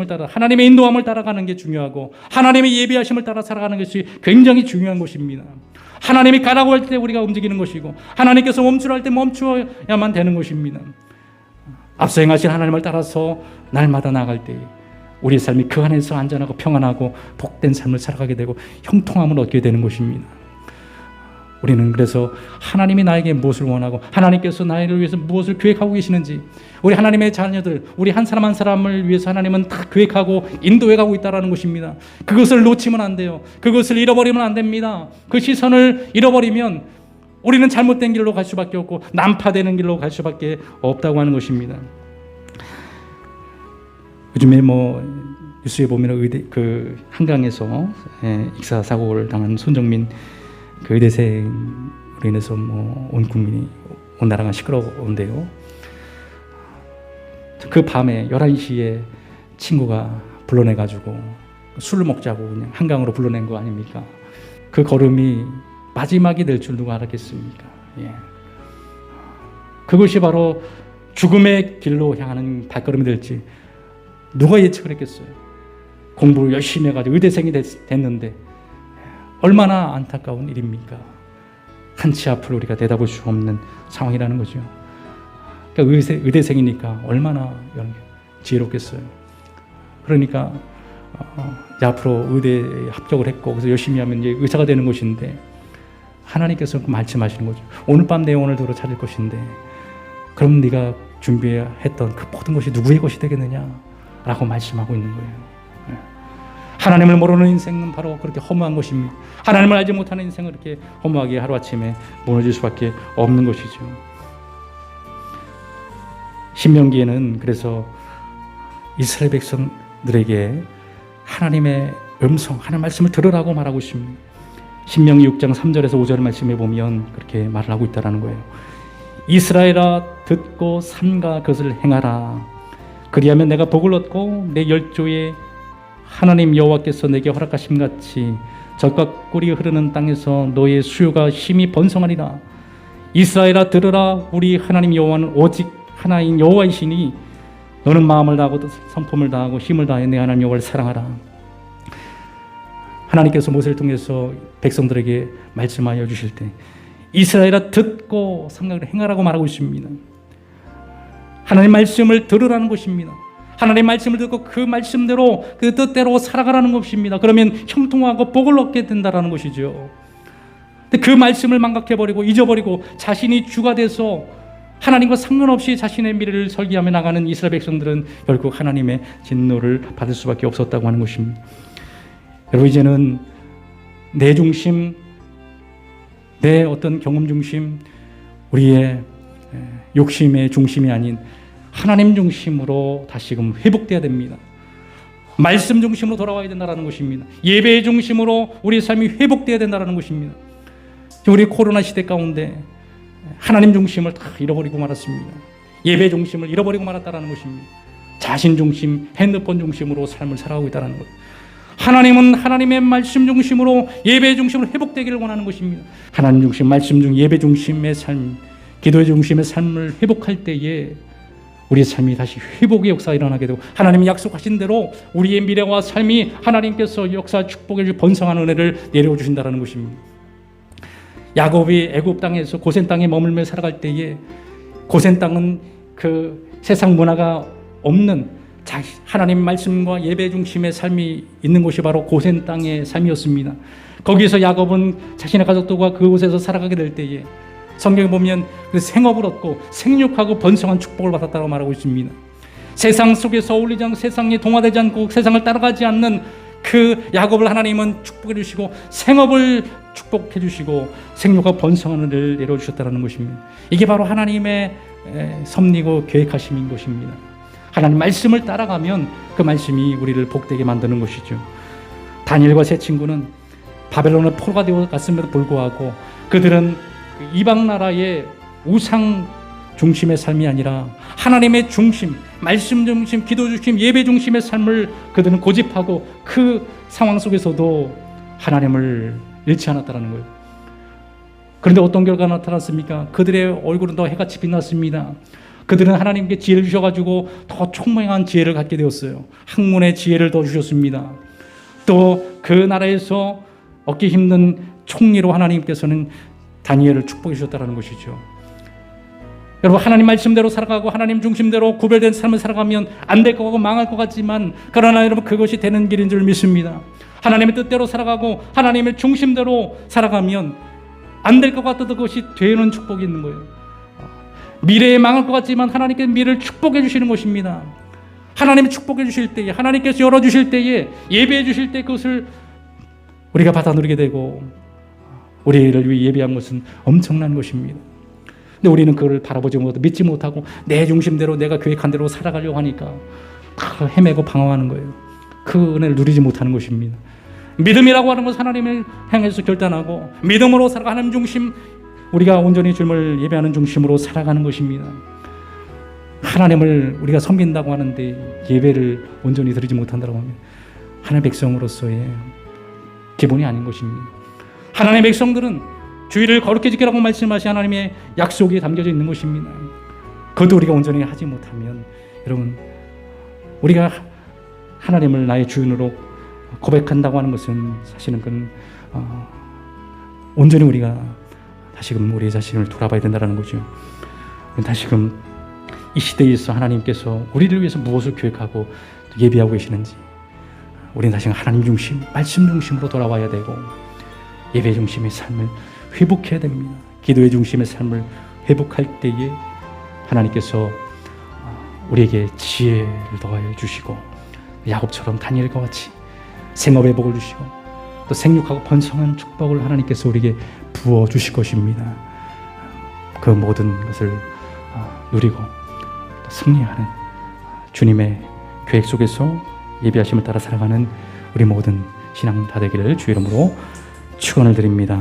따라 하나님의 인도함을 따라가는 게 중요하고 하나님의 예비하심을 따라 살아가는 것이 굉장히 중요한 것입니다. 하나님이 가라고 할 때 우리가 움직이는 것이고 하나님께서 멈추라 할 때 멈추어야만 되는 것입니다. 앞서 행하신 하나님을 따라서 날마다 나아갈 때 우리의 삶이 그 안에서 안전하고 평안하고 복된 삶을 살아가게 되고 형통함을 얻게 되는 것입니다. 우리는 그래서 하나님이 나에게 무엇을 원하고 하나님께서 나를 위해서 무엇을 계획하고 계시는지, 우리 하나님의 자녀들, 우리 한 사람 한 사람을 위해서 하나님은 다 계획하고 인도해가고 있다는 것입니다. 그것을 놓치면 안 돼요. 그것을 잃어버리면 안 됩니다. 그 시선을 잃어버리면 우리는 잘못된 길로 갈 수밖에 없고 난파되는 길로 갈 수밖에 없다고 하는 것입니다. 요즘에 뉴스에 보면 한강에서 익사 사고를 당한 손정민 그 의대생으로 인해서 온 국민이, 온 나라가 시끄러운데요. 그 밤에 11시에 친구가 불러내가지고 술을 먹자고 그냥 한강으로 불러낸 거 아닙니까? 그 걸음이 마지막이 될 줄 누가 알았겠습니까? 그것이 바로 죽음의 길로 향하는 발걸음이 될지 누가 예측을 했겠어요? 공부를 열심히 해가지고 의대생이 됐는데 얼마나 안타까운 일입니까? 한치 앞을 우리가 내다볼 수 없는 상황이라는 거죠. 그러니까 의대생이니까 얼마나 지혜롭겠어요. 그러니까 이제 앞으로 의대에 합격을 했고 그래서 열심히 하면 이제 의사가 되는 것인데 하나님께서 말씀하시는 거죠. 오늘 밤 내 영혼을 도로 찾을 것인데 그럼 네가 준비했던 그 모든 것이 누구의 것이 되겠느냐라고 말씀하고 있는 거예요. 하나님을 모르는 인생은 바로 그렇게 허무한 것입니다. 하나님을 알지 못하는 인생은 그렇게 허무하게 하루아침에 무너질 수밖에 없는 것이죠. 신명기에는 그래서 이스라엘 백성들에게 하나님의 음성, 하나님의 말씀을 들으라고 말하고 있습니다. 신명기 6장 3절에서 5절 말씀에 보면 그렇게 말을 하고 있다는 거예요. 이스라엘아 듣고 삼가 그것을 행하라. 그리하면 내가 복을 얻고 내 열조에 하나님 여호와께서 내게 허락하심 같이 젖과 꿀이 흐르는 땅에서 너의 수요가 심히 번성하리라. 이스라엘아 들으라. 우리 하나님 여호와는 오직 하나인 여호와이시니 너는 마음을 다하고 성품을 다하고 힘을 다해 내 하나님 여호와를 사랑하라. 하나님께서 모세를 통해서 백성들에게 말씀하여 주실 때 이스라엘아 듣고 삼가를 행하라고 말하고 있습니다. 하나님 말씀을 들으라는 것입니다. 하나님 말씀을 듣고 그 말씀대로 그 뜻대로 살아가라는 것입니다. 그러면 형통하고 복을 얻게 된다는 것이죠. 근데 그 말씀을 망각해버리고 잊어버리고 자신이 주가 돼서 하나님과 상관없이 자신의 미래를 설계하며 나가는 이스라엘 백성들은 결국 하나님의 진노를 받을 수밖에 없었다고 하는 것입니다. 여러분, 이제는 내 중심, 내 어떤 경험 중심, 우리의 욕심의 중심이 아닌 하나님 중심으로 다시금 회복돼야 됩니다. 말씀 중심으로 돌아와야 된다는 것입니다. 예배의 중심으로 우리 삶이 회복돼야 된다는 것입니다. 우리 코로나 시대 가운데 하나님 중심을 다 잃어버리고 말았습니다. 예배 중심을 잃어버리고 말았다는 것입니다. 자신 중심, 핸드폰 중심으로 삶을 살아가고 있다는 것. 하나님은 하나님의 말씀 중심으로 예배 중심으로 회복되기를 원하는 것입니다. 하나님 중심, 말씀 중 예배 중심의 삶, 기도의 중심의 삶을 회복할 때에 우리의 삶이 다시 회복의 역사가 일어나게 되고 하나님이 약속하신 대로 우리의 미래와 삶이 하나님께서 역사 축복해 주신 번성한 은혜를 내려주신다는 것입니다. 야곱이 애굽 땅에서 고센 땅에 머물며 살아갈 때에 고센 땅은 그 세상 문화가 없는 하나님 말씀과 예배 중심의 삶이 있는 곳이 바로 고센 땅의 삶이었습니다. 거기서 야곱은 자신의 가족들과 그곳에서 살아가게 될 때에 성경에 보면 그 생업을 얻고 생육하고 번성한 축복을 받았다고 말하고 있습니다. 세상 속에서 어울리지 않고 세상에 동화되지 않고 세상을 따라가지 않는 그 야곱을 하나님은 축복해 주시고 생업을 축복해 주시고 생육과 번성한 은혜를 내려주셨다는 것입니다. 이게 바로 하나님의 섭리고 계획하심인 것입니다. 하나님 말씀을 따라가면 그 말씀이 우리를 복되게 만드는 것이죠. 다니엘과 세 친구는 바벨론의 포로가 되어 갔음에도 불구하고 그들은 이방 나라의 우상 중심의 삶이 아니라 하나님의 중심, 말씀 중심, 기도 중심, 예배 중심의 삶을 그들은 고집하고 그 상황 속에서도 하나님을 잃지 않았다는 거예요. 그런데 어떤 결과가 나타났습니까? 그들의 얼굴은 더 해같이 빛났습니다. 그들은 하나님께 지혜를 주셔가지고 더 총명한 지혜를 갖게 되었어요. 학문의 지혜를 더 주셨습니다. 또 그 나라에서 얻기 힘든 총리로 하나님께서는 다니엘을 축복해 주셨다는 것이죠. 여러분, 하나님 말씀대로 살아가고 하나님 중심대로 구별된 삶을 살아가면 안 될 것 같고 망할 것 같지만, 그러나 여러분, 그것이 되는 길인 줄 믿습니다. 하나님의 뜻대로 살아가고 하나님의 중심대로 살아가면 안 될 것 같아도 그것이 되는 축복이 있는 거예요. 미래에 망할 것 같지만 하나님께서 미래를 축복해 주시는 것입니다. 하나님이 축복해 주실 때에, 하나님께서 열어주실 때에, 예배해 주실 때 그것을 우리가 받아 누리게 되고 우리를 위해 예배한 것은 엄청난 것입니다. 근데 우리는 그걸 바라보지 못하고 믿지 못하고 내 중심대로 내가 계획한 대로 살아가려고 하니까 헤매고 방황하는 거예요. 그 은혜를 누리지 못하는 것입니다. 믿음이라고 하는 것은 하나님을 향해서 결단하고 믿음으로 살아가는 중심, 우리가 온전히 주님을 예배하는 중심으로 살아가는 것입니다. 하나님을 우리가 섬긴다고 하는데 예배를 온전히 드리지 못한다고 하면 하나님의 백성으로서의 기본이 아닌 것입니다. 하나님의 백성들은 주의를 거룩히 지키라고 말씀하신 하나님의 약속이 담겨져 있는 것입니다. 그것도 우리가 온전히 하지 못하면, 여러분, 우리가 하나님을 나의 주인으로 고백한다고 하는 것은 사실은 그건 온전히 우리가 다시금 우리 자신을 돌아봐야 된다는 거죠. 다시금 이 시대에서 하나님께서 우리를 위해서 무엇을 계획하고 예비하고 계시는지, 우리는 다시금 하나님 중심, 말씀 중심으로 돌아와야 되고 예배 중심의 삶을 회복해야 됩니다. 기도의 중심의 삶을 회복할 때에 하나님께서 우리에게 지혜를 더하여 주시고 야곱처럼 다니엘과 같이 생업의 복을 주시고 또 생육하고 번성한 축복을 하나님께서 우리에게 부어 주실 것입니다. 그 모든 것을 누리고 또 승리하는 주님의 계획 속에서 예비하심을 따라 살아가는 우리 모든 신앙 다 되기를 주의 이름으로 축원을 드립니다.